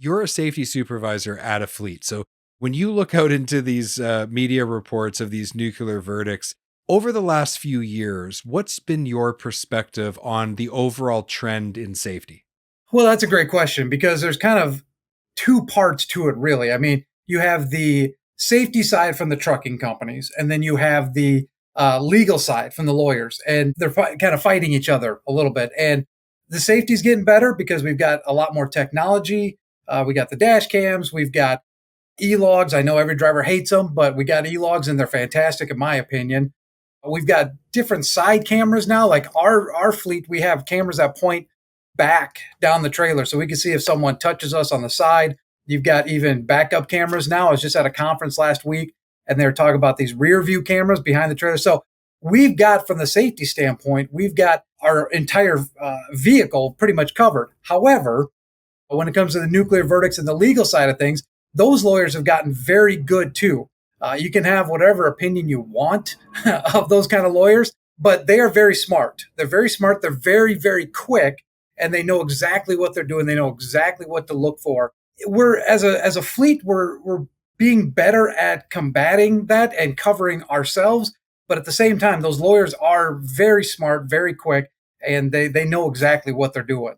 You're a safety supervisor at a fleet. So when you look out into these media reports of these nuclear verdicts over the last few years, what's been your perspective on the overall trend in safety? Well, that's a great question because there's kind of two parts to it, really. I mean, you have the safety side from the trucking companies, and then you have the legal side from the lawyers, and they're kind of fighting each other a little bit. And the safety's getting better because we've got a lot more technology. We got the dash cams, we've got e-logs. I know every driver hates them, but we got e-logs, and they're fantastic in my opinion. We've got different side cameras now. Like our fleet, we have cameras that point back down the trailer so we can see if someone touches us on the side. You've got even backup cameras now. I was just at a conference last week and they were talking about these rear view cameras behind the trailer. So we've got, from the safety standpoint, we've got our entire vehicle pretty much covered. However, when it comes to the nuclear verdicts and the legal side of things, those lawyers have gotten very good too. You can have whatever opinion you want of those kind of lawyers, but they are very smart. They're very smart. They're very, very quick, and they know exactly what they're doing. They know exactly what to look for. We're as a fleet, we're being better at combating that and covering ourselves. But at the same time, those lawyers are very smart, very quick, and they know exactly what they're doing.